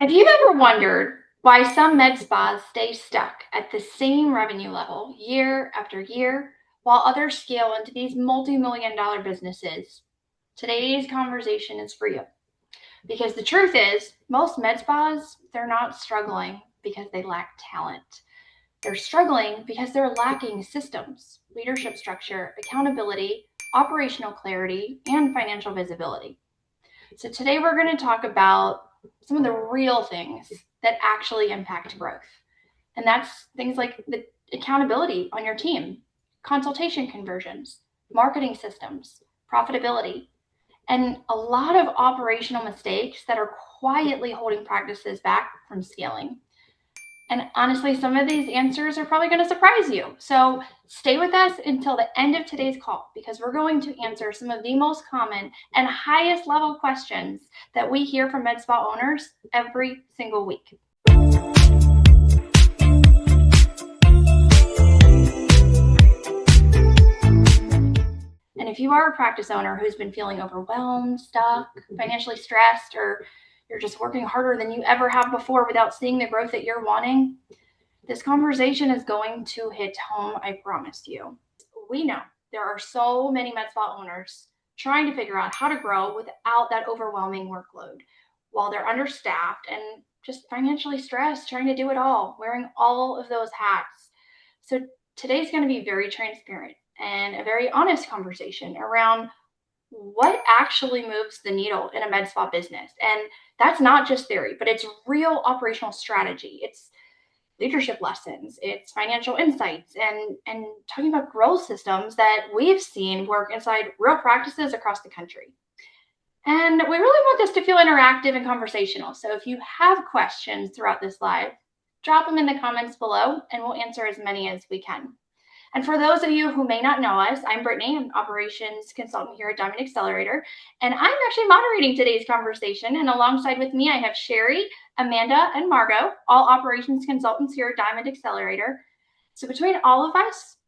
Have you ever wondered why some med spas stay stuck at the same revenue level year after year while others scale into these multi-million dollar businesses? Today's conversation is for you because the truth is most med spas, they're not struggling because they lack talent. They're struggling because they're lacking systems, leadership structure, accountability, operational clarity, and financial visibility. So today we're going to talk about some of the real things that actually impact growth. And that's things like the accountability on your team, consultation conversions, marketing systems, profitability, and a lot of operational mistakes that are quietly holding practices back from scaling. And honestly, some of these answers are probably going to surprise you. So stay with us until the end of today's call because we're going to answer some of the most common and highest level questions that we hear from med spa owners every single week. And if you are a practice owner who's been feeling overwhelmed, stuck, financially stressed, or you're just working harder than you ever have before without seeing the growth that you're wanting, this conversation is going to hit home, I promise you. We know there are so many med spa owners trying to figure out how to grow without that overwhelming workload while they're understaffed and just financially stressed, trying to do it all, wearing all of those hats. So today's going to be very transparent and a very honest conversation around what actually moves the needle in a med spa business. And that's not just theory, but it's real operational strategy. It's leadership lessons, it's financial insights, and talking about growth systems that we've seen work inside real practices across the country. And we really want this to feel interactive and conversational. So if you have questions throughout this live, drop them in the comments below and we'll answer as many as we can. And for those of you who may not know us, I'm Brittany, I'm an operations consultant here at Diamond Accelerator, and I'm actually moderating today's conversation. And alongside with me, I have Sherry, Amanda, and Margot, all operations consultants here at Diamond Accelerator. So between all of us,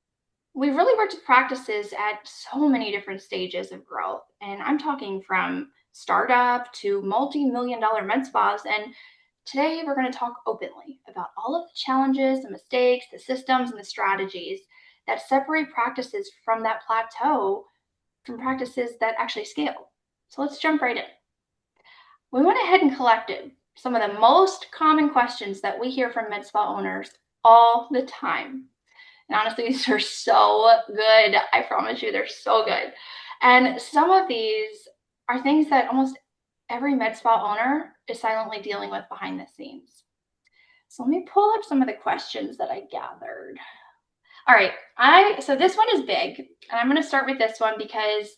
we've really worked with practices at so many different stages of growth. And I'm talking from startup to multi-million dollar med spas. And today we're going to talk openly about all of the challenges, the mistakes, the systems, and the strategies that separate practices from that plateau from practices that actually scale. So let's jump right in. We went ahead and collected some of the most common questions that we hear from med spa owners all the time. And honestly, these are so good. I promise you, they're so good. And some of these are things that almost every med spa owner is silently dealing with behind the scenes. So let me pull up some of the questions that I gathered. All right, so this one is big, and I'm going to start with this one because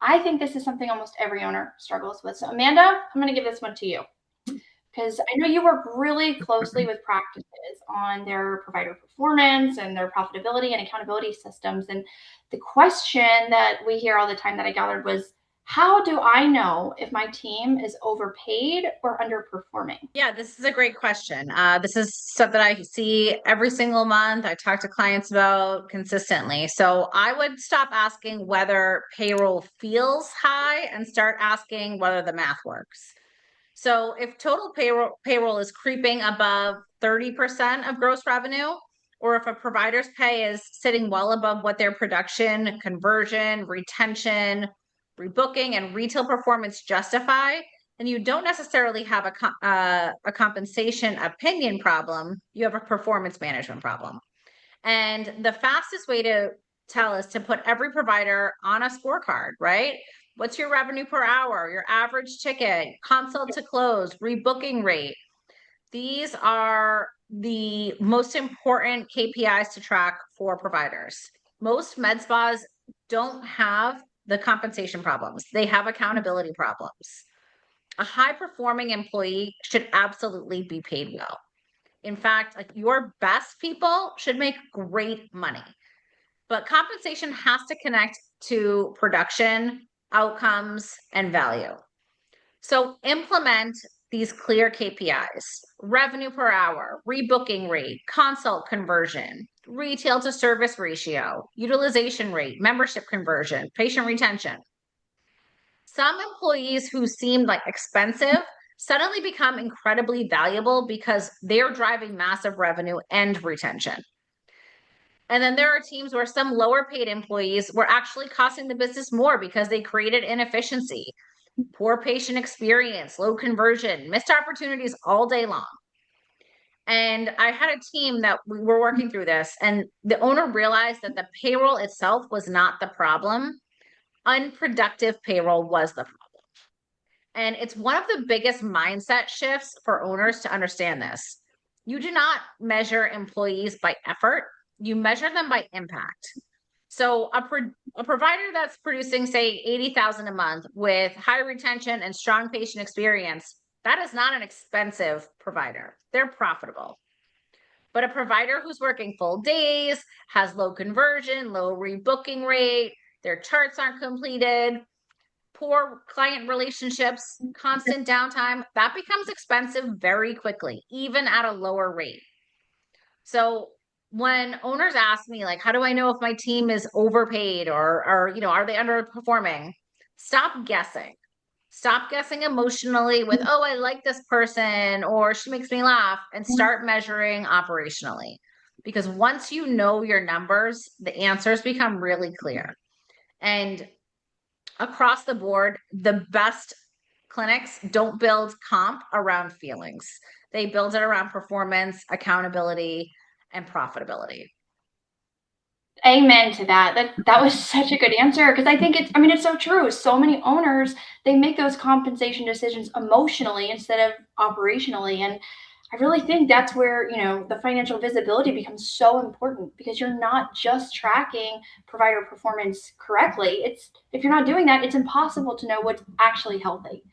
I think this is something almost every owner struggles with. So Amanda, I'm going to give this one to you because I know you work really closely with practices on their provider performance and their profitability and accountability systems. And the question that we hear all the time that I gathered was, how do I know if my team is overpaid or underperforming? Yeah, this is a great question. This is something I see every single month. I talk to clients about consistently. So I would stop asking whether payroll feels high and start asking whether the math works. So if total payroll is creeping above 30% of gross revenue, or if a provider's pay is sitting well above what their production, conversion, retention, rebooking, and retail performance justify, then you don't necessarily have a compensation opinion problem. You have a performance management problem. And the fastest way to tell is to put every provider on a scorecard, right? What's your revenue per hour, your average ticket, consult to close, rebooking rate? These are the most important KPIs to track for providers. Most med spas don't have the compensation problems. They have accountability problems. A high-performing employee should absolutely be paid well. In fact, like your best people should make great money. But compensation has to connect to production, outcomes, and value. So implement these clear KPIs: revenue per hour, rebooking rate, consult conversion, retail to service ratio, utilization rate, membership conversion, patient retention. Some employees who seemed like expensive suddenly become incredibly valuable because they're driving massive revenue and retention. And then there are teams where some lower paid employees were actually costing the business more because they created inefficiency, poor patient experience, low conversion, missed opportunities all day long. And I had a team that we were working through this, and the owner realized that the payroll itself was not the problem. Unproductive payroll was the problem. And it's one of the biggest mindset shifts for owners to understand this. You do not measure employees by effort, you measure them by impact. So a provider that's producing, say, 80,000 a month with high retention and strong patient experience, that is not an expensive provider. They're profitable. But a provider who's working full days, has low conversion, low rebooking rate, their charts aren't completed, poor client relationships, constant downtime, that becomes expensive very quickly, even at a lower rate. So when owners ask me, like, how do I know if my team is overpaid or are they underperforming? Stop guessing. Stop guessing emotionally with, oh, I like this person or she makes me laugh, and start measuring operationally. Because once you know your numbers, the answers become really clear. And across the board, the best clinics don't build comp around feelings. They build it around performance, accountability, and profitability. Amen to that. That was such a good answer because I think it's so true. So many owners, they make those compensation decisions emotionally instead of operationally. And I really think that's where, the financial visibility becomes so important because you're not just tracking provider performance correctly. It's if you're not doing that, it's impossible to know what's actually healthy.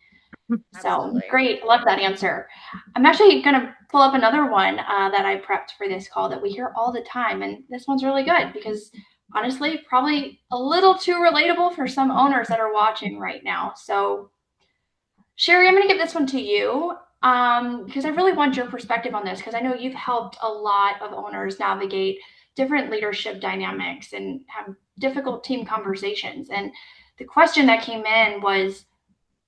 So Absolutely. great. I love that answer. I'm actually going to pull up another one that I prepped for this call that we hear all the time. And this one's really good because honestly, probably a little too relatable for some owners that are watching right now. So, Sherry, I'm going to give this one to you because I really want your perspective on this because I know you've helped a lot of owners navigate different leadership dynamics and have difficult team conversations. And the question that came in was,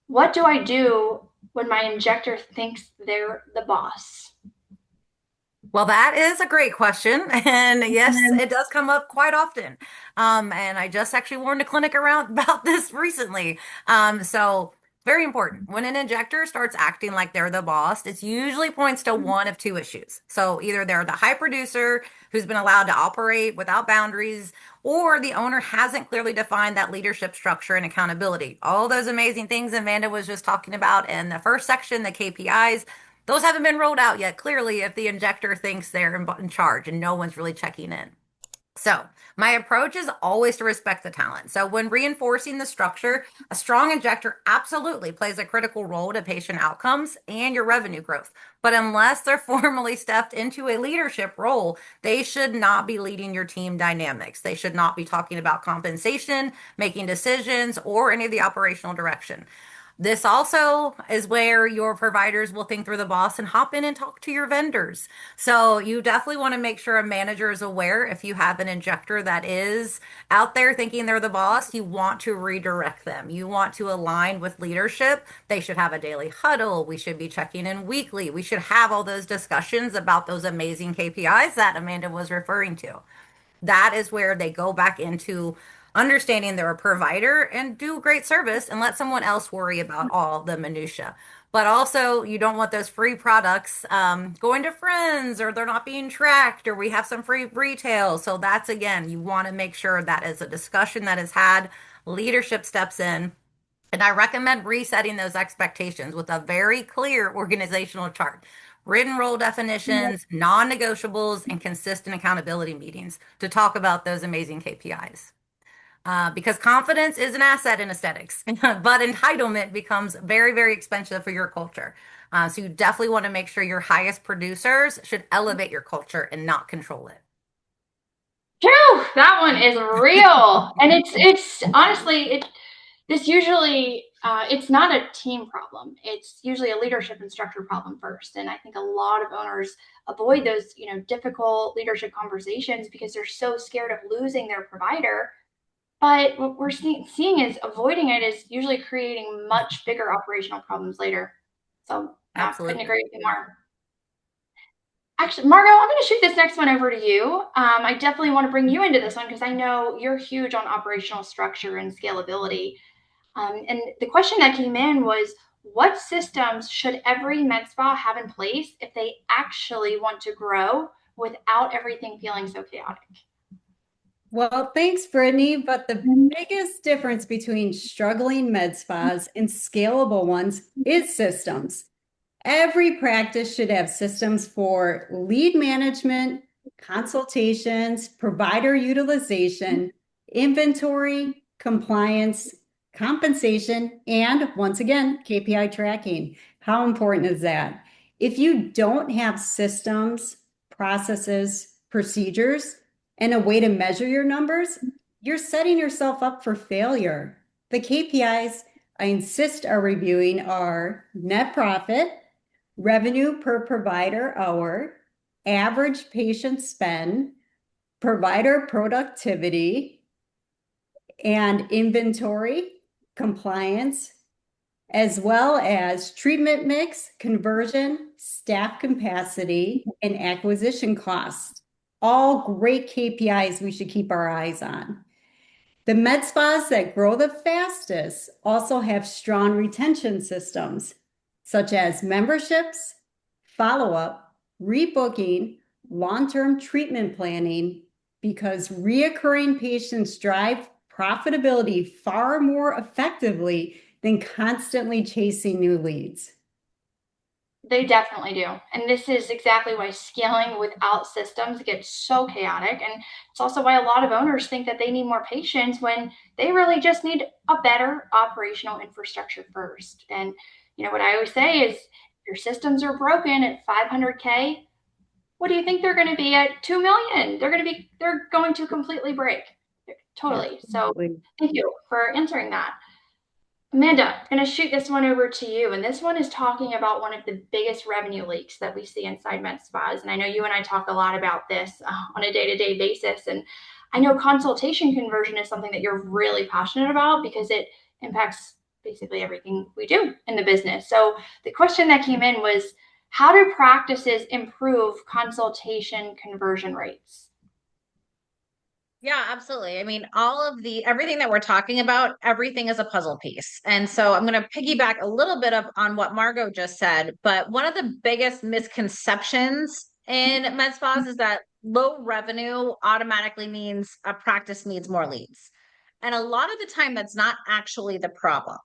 what do I do when my injector thinks they're the boss? Well, that is a great question. And yes, it does come up quite often. And I just actually warned a clinic around about this recently. So very important. When an injector starts acting like they're the boss, it usually points to one of two issues. So either they're the high producer who's been allowed to operate without boundaries, or the owner hasn't clearly defined that leadership structure and accountability. All those amazing things Amanda was just talking about in the first section, the KPIs, those haven't been rolled out yet, clearly, if the injector thinks they're in charge and no one's really checking in. So, my approach is always to respect the talent. So, when reinforcing the structure, a strong injector absolutely plays a critical role to patient outcomes and your revenue growth. But unless they're formally stepped into a leadership role, they should not be leading your team dynamics. They should not be talking about compensation, making decisions, or any of the operational direction. This also is where your providers will think they're the boss and hop in and talk to your vendors. So you definitely want to make sure a manager is aware if you have an injector that is out there thinking they're the boss, you want to redirect them. You want to align with leadership. They should have a daily huddle. We should be checking in weekly. We should have all those discussions about those amazing KPIs that Amanda was referring to. That is where they go back into understanding they're a provider and do great service and let someone else worry about all the minutia. But also, you don't want those free products going to friends, or they're not being tracked, or we have some free retail. So that's again, you want to make sure that is a discussion that is had. Leadership steps in. And I recommend resetting those expectations with a very clear organizational chart, written role definitions, non negotiables, and consistent accountability meetings to talk about those amazing KPIs. Because confidence is an asset in aesthetics, but entitlement becomes very, very expensive for your culture. So you definitely want to make sure your highest producers should elevate your culture and not control it. Phew, that one is real, and it's honestly this usually it's not a team problem. It's usually a leadership and structure problem first, and I think a lot of owners avoid those difficult leadership conversations because they're so scared of losing their provider. But what we're seeing is avoiding it is usually creating much bigger operational problems later. So yeah, couldn't Absolutely. agree with you more. Actually, Margot, I'm going to shoot this next one over to you. I definitely want to bring you into this one because I know you're huge on operational structure and scalability. And the question that came in was, what systems should every med spa have in place if they actually want to grow without everything feeling so chaotic? Well, thanks, Brittany. But the biggest difference between struggling med spas and scalable ones is systems. Every practice should have systems for lead management, consultations, provider utilization, inventory, compliance, compensation, and once again, KPI tracking. How important is that? If you don't have systems, processes, procedures, and a way to measure your numbers, you're setting yourself up for failure. The KPIs I insist are reviewing are net profit, revenue per provider hour, average patient spend, provider productivity, and inventory, compliance, as well as treatment mix, conversion, staff capacity, and acquisition costs. All great KPIs we should keep our eyes on. The med spas that grow the fastest also have strong retention systems, such as memberships, follow-up, rebooking, long-term treatment planning, because reoccurring patients drive profitability far more effectively than constantly chasing new leads. They definitely do. And this is exactly why scaling without systems gets so chaotic. And it's also why a lot of owners think that they need more patience when they really just need a better operational infrastructure first. And what I always say is, your systems are broken at 500K. What do you think they're going to be at 2 million? They're going to completely break. Totally. So Absolutely. thank you for answering that. Amanda, I'm going to shoot this one over to you. And this one is talking about one of the biggest revenue leaks that we see inside med spas. And I know you and I talk a lot about this on a day-to-day basis. And I know consultation conversion is something that you're really passionate about because it impacts basically everything we do in the business. So the question that came in was, how do practices improve consultation conversion rates? Yeah, absolutely. I mean, everything that we're talking about, everything is a puzzle piece. And so I'm going to piggyback a little bit on what Margot just said. But one of the biggest misconceptions in med spas is that low revenue automatically means a practice needs more leads. And a lot of the time, that's not actually the problem.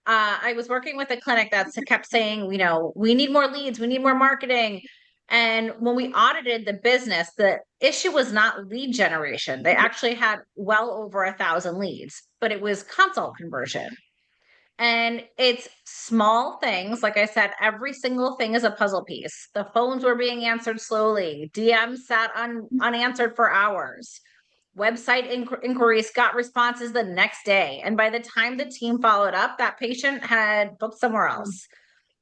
I was working with a clinic that kept saying, we need more leads, we need more marketing. And when we audited the business, the issue was not lead generation. They actually had well over 1,000 leads, but it was consult conversion. And it's small things. Like I said, every single thing is a puzzle piece. The phones were being answered slowly. DMs sat unanswered for hours. Website inquiries got responses the next day. And by the time the team followed up, that patient had booked somewhere else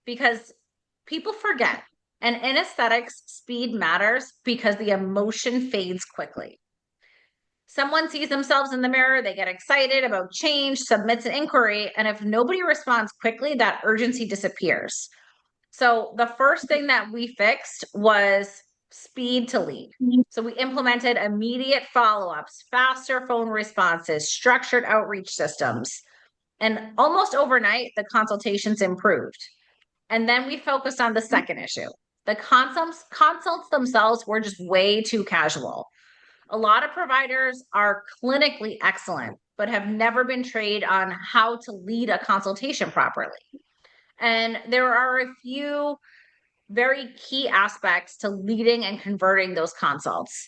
because people forget. And in aesthetics, speed matters because the emotion fades quickly. Someone sees themselves in the mirror, they get excited about change, submits an inquiry, and if nobody responds quickly, that urgency disappears. So the first thing that we fixed was speed to lead. So we implemented immediate follow-ups, faster phone responses, structured outreach systems. And almost overnight, the consultations improved. And then we focused on the second issue. The consults themselves were just way too casual. A lot of providers are clinically excellent, but have never been trained on how to lead a consultation properly. And there are a few very key aspects to leading and converting those consults.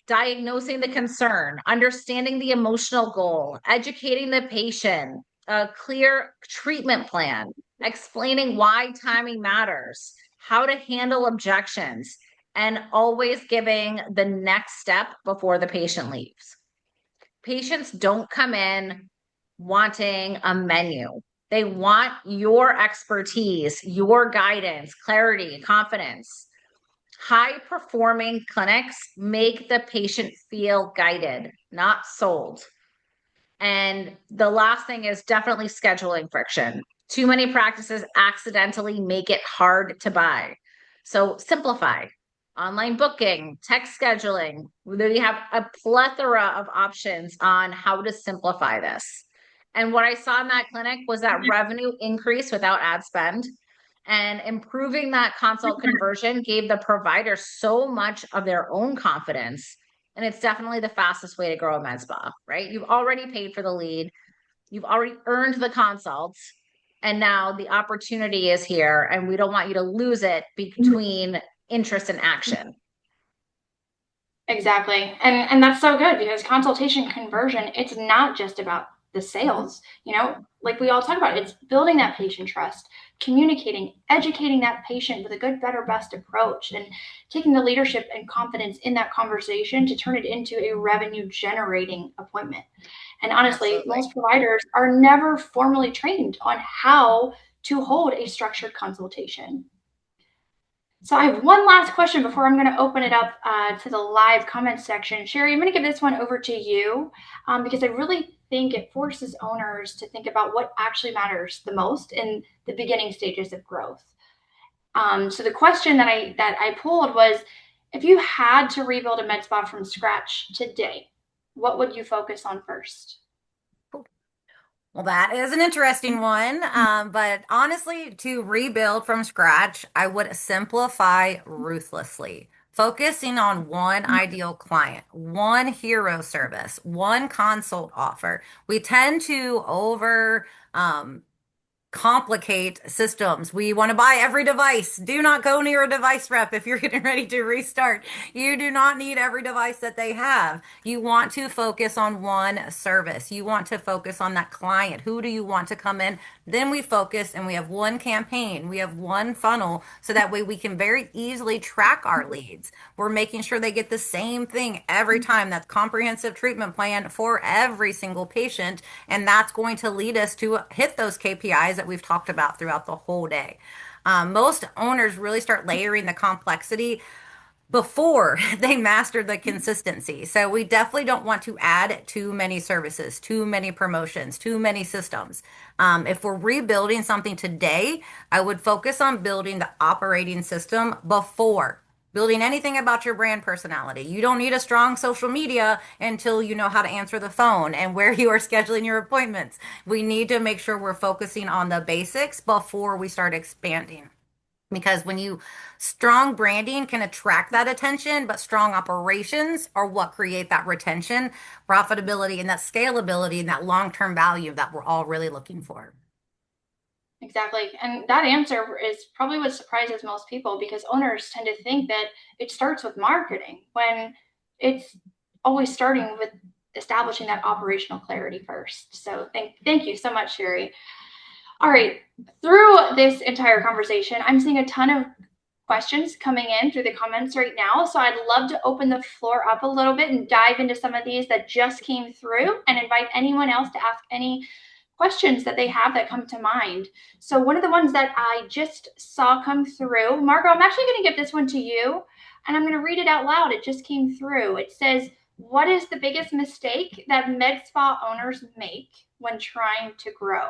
Diagnosing the concern, understanding the emotional goal, educating the patient, a clear treatment plan, explaining why timing matters, how to handle objections, and always giving the next step before the patient leaves. Patients don't come in wanting a menu. They want your expertise, your guidance, clarity, confidence. High performing clinics make the patient feel guided, not sold. And the last thing is definitely scheduling friction. Too many practices accidentally make it hard to buy. So simplify. Online booking, text scheduling. We have a plethora of options on how to simplify this. And what I saw in that clinic was that revenue increase without ad spend, and improving that consult conversion gave the provider so much of their own confidence. And it's definitely the fastest way to grow a med spa, right? You've already paid for the lead, you've already earned the consults, and now the opportunity is here, and we don't want you to lose it between interest and action. Exactly. And that's so good, because consultation conversion, it's not just about the sales, like we all talk about, it's building that patient trust, communicating, educating that patient with a good, better, best approach, and taking the leadership and confidence in that conversation to turn it into a revenue generating appointment. And honestly, Absolutely. most providers are never formally trained on how to hold a structured consultation. So I have one last question before I'm going to open it up to the live comments section. Sherry, I'm going to give this one over to you because I really think it forces owners to think about what actually matters the most in the beginning stages of growth. So the question that I pulled was, if you had to rebuild a med spa from scratch today, what would you focus on first? Well, that is an interesting one. But honestly, to rebuild from scratch, I would simplify ruthlessly, focusing on one ideal client, one hero service, one consult offer. We tend to complicate systems. We want to buy every device. Do not go near a device rep if you're getting ready to restart. You do not need every device that they have. You want to focus on one service. You want to focus on that client. Who do you want to come in? Then we focus and we have one campaign. We have one funnel, so that way we can very easily track our leads. We're making sure they get the same thing every time. That's comprehensive treatment plan for every single patient. And that's going to lead us to hit those KPIs that we've talked about throughout the whole day. Most owners really start layering the complexity before they master the consistency. So we definitely don't want to add too many services, too many promotions, too many systems. If we're rebuilding something today, I would focus on building the operating system before building anything about your brand personality. You don't need a strong social media until you know how to answer the phone and where you are scheduling your appointments. We need to make sure we're focusing on the basics before we start expanding. Because strong branding can attract that attention, but strong operations are what create that retention, profitability, and that scalability and that long-term value that we're all really looking for. Exactly. And that answer is probably what surprises most people, because owners tend to think that it starts with marketing when it's always starting with establishing that operational clarity first. So thank you so much, Sherry. All right. Through this entire conversation, I'm seeing a ton of questions coming in through the comments right now. So I'd love to open the floor up a little bit and dive into some of these that just came through, and invite anyone else to ask any questions that they have that come to mind. So one of the ones that I just saw come through, Margot, I'm actually going to give this one to you, and I'm going to read it out loud. It just came through. It says, what is the biggest mistake that med spa owners make when trying to grow?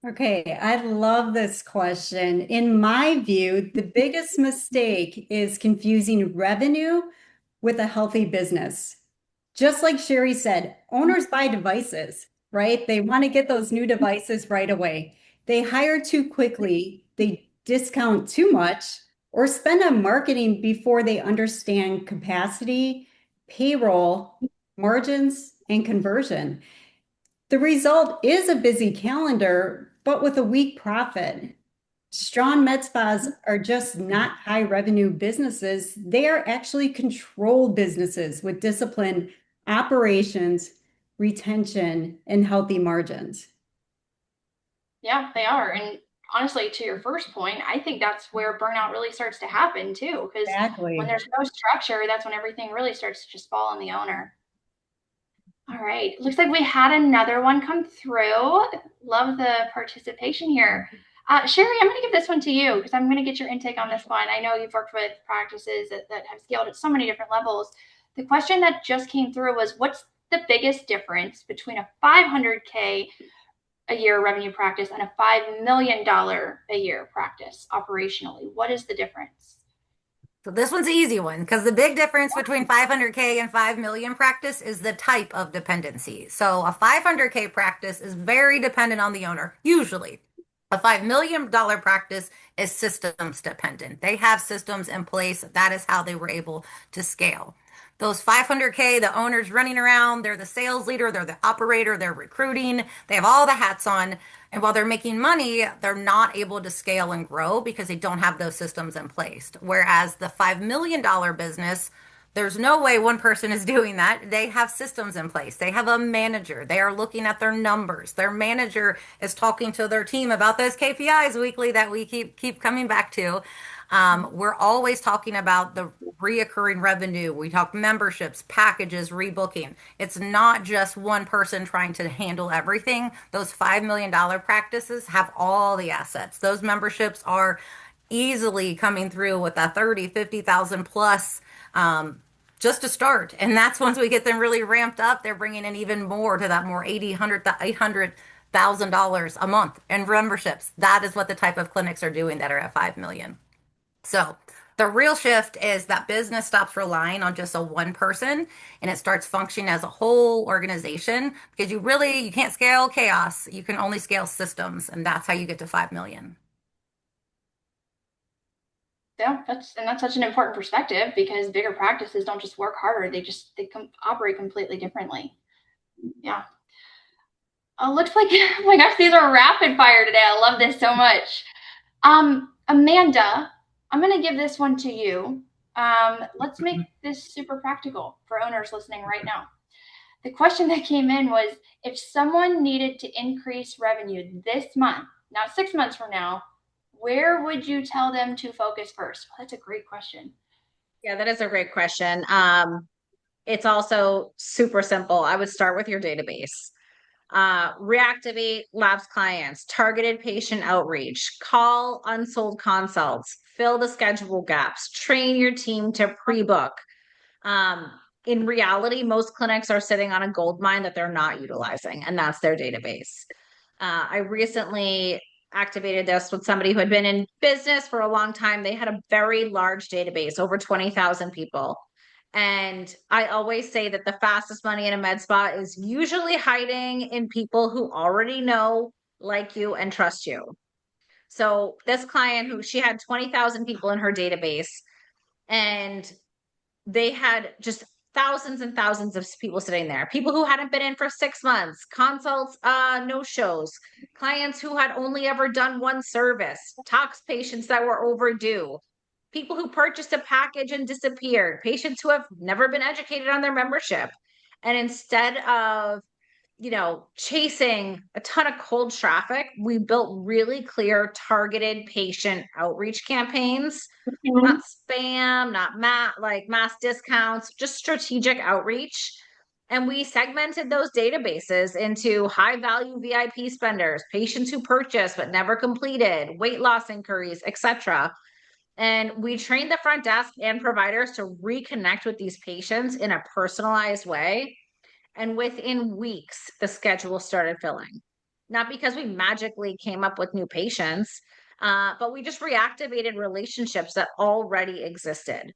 Okay, I love this question. In my view, the biggest mistake is confusing revenue with a healthy business. Just like Sherry said, owners buy devices, right? They want to get those new devices right away. They hire too quickly, they discount too much, or spend on marketing before they understand capacity, payroll, margins, and conversion. The result is a busy calendar, but with a weak profit. Strong med spas are just not high revenue businesses. They are actually controlled businesses with disciplined operations, retention, and healthy margins. Yeah, they are. And honestly, to your first point, I think that's where burnout really starts to happen too. Because when Exactly. there's no structure, that's when everything really starts to just fall on the owner. All right. Looks like we had another one come through. Love the participation here. Sherry, I'm going to give this one to you because I'm going to get your intake on this one. I know you've worked with practices that have scaled at so many different levels. The question that just came through was, what's the biggest difference between a 500K a year revenue practice and a $5 million a year practice operationally? What is the difference? So this one's an easy one because the big difference between 500K and 5 million practice is the type of dependency. So a 500K practice is very dependent on the owner, usually. A $5 million practice is systems dependent. They have systems in place. That is how they were able to scale. Those 500K, the owner's running around, they're the sales leader, they're the operator, they're recruiting, they have all the hats on. And while they're making money, they're not able to scale and grow because they don't have those systems in place. Whereas the $5 million business, there's no way one person is doing that. They have systems in place. They have a manager. They are looking at their numbers. Their manager is talking to their team about those KPIs weekly that we keep coming back to. We're always talking about the reoccurring revenue. We talk memberships, packages, rebooking. It's not just one person trying to handle everything. Those $5 million practices have all the assets. Those memberships are easily coming through with a 30, 50,000 plus just to start. And that's once we get them really ramped up, they're bringing in even more to that more 80, 100, $800,000 a month in memberships. That is what the type of clinics are doing that are at 5 million. So the real shift is that business stops relying on just a one person and it starts functioning as a whole organization because you can't scale chaos. You can only scale systems, and that's how you get to 5 million. Yeah, that's such an important perspective because bigger practices don't just work harder; they operate completely differently. Yeah. Looks like oh my gosh, these are rapid fire today. I love this so much. Amanda, I'm going to give this one to you. Let's make this super practical for owners listening right now. The question that came in was, if someone needed to increase revenue this month, not 6 months from now, where would you tell them to focus first? Well, that's a great question. Yeah, that is a great question. It's also super simple. I would start with your database. Reactivate lapsed clients, targeted patient outreach, call unsold consults, fill the schedule gaps, train your team to pre-book. In reality, most clinics are sitting on a gold mine that they're not utilizing, and that's their database. I recently activated this with somebody who had been in business for a long time. They had a very large database, over 20,000 people. And I always say that the fastest money in a med spa is usually hiding in people who already know, like you, and trust you. So this client she had 20,000 people in her database, and they had just thousands and thousands of people sitting there. People who hadn't been in for 6 months, consults, no shows, clients who had only ever done one service, tox patients that were overdue, people who purchased a package and disappeared, patients who have never been educated on their membership. And instead of chasing a ton of cold traffic, we built really clear targeted patient outreach campaigns, not spam, not mass discounts, just strategic outreach. And we segmented those databases into high value VIP spenders, patients who purchased but never completed, weight loss inquiries, etc. And we trained the front desk and providers to reconnect with these patients in a personalized way. And within weeks, the schedule started filling. Not because we magically came up with new patients, but we just reactivated relationships that already existed.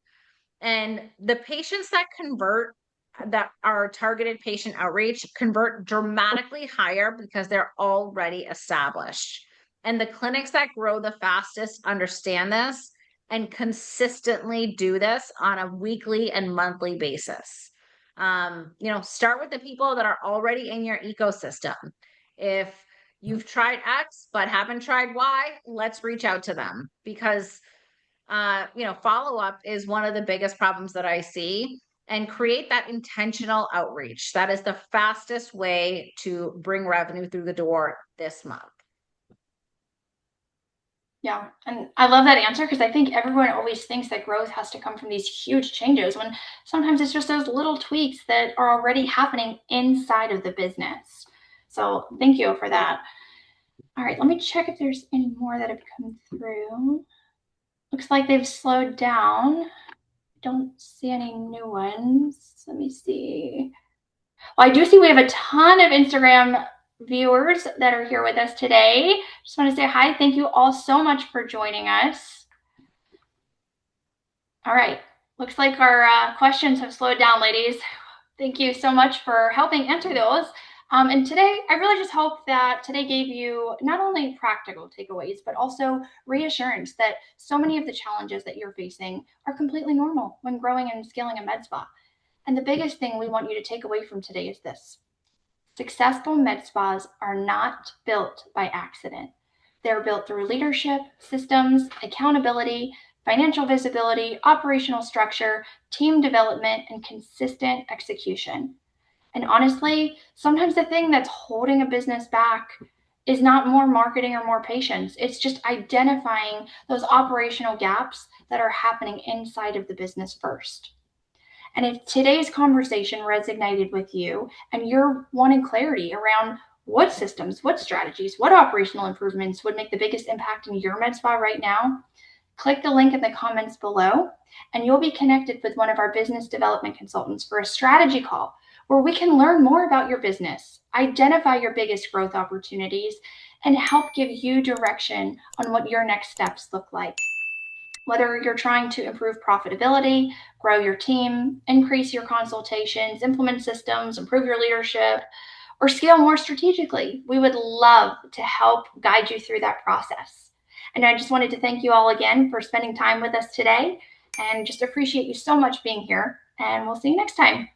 And the patients that convert, that are targeted patient outreach, convert dramatically higher because they're already established. And the clinics that grow the fastest understand this and consistently do this on a weekly and monthly basis. Start with the people that are already in your ecosystem. If you've tried X but haven't tried Y, let's reach out to them because, follow-up is one of the biggest problems that I see, and create that intentional outreach. That is the fastest way to bring revenue through the door this month. Yeah, and I love that answer because I think everyone always thinks that growth has to come from these huge changes when sometimes it's just those little tweaks that are already happening inside of the business. So thank you for that. All right, let me check if there's any more that have come through. Looks like they've slowed down. Don't see any new ones. Let me see. Well, I do see we have a ton of Instagram viewers that are here with us today. Just want to say hi. Thank you all so much for joining us. All right. Looks like our questions have slowed down, ladies. Thank you so much for helping answer those. And today, I really just hope that today gave you not only practical takeaways, but also reassurance that so many of the challenges that you're facing are completely normal when growing and scaling a med spa. And the biggest thing we want you to take away from today is this. Successful med spas are not built by accident. They're built through leadership, systems, accountability, financial visibility, operational structure, team development, and consistent execution. And honestly, sometimes the thing that's holding a business back is not more marketing or more patience. It's just identifying those operational gaps that are happening inside of the business first. And if today's conversation resonated with you and you're wanting clarity around what systems, what strategies, what operational improvements would make the biggest impact in your med spa right now, click the link in the comments below and you'll be connected with one of our business development consultants for a strategy call where we can learn more about your business, identify your biggest growth opportunities, and help give you direction on what your next steps look like. Whether you're trying to improve profitability, grow your team, increase your consultations, implement systems, improve your leadership, or scale more strategically, we would love to help guide you through that process. And I just wanted to thank you all again for spending time with us today and just appreciate you so much being here. And we'll see you next time.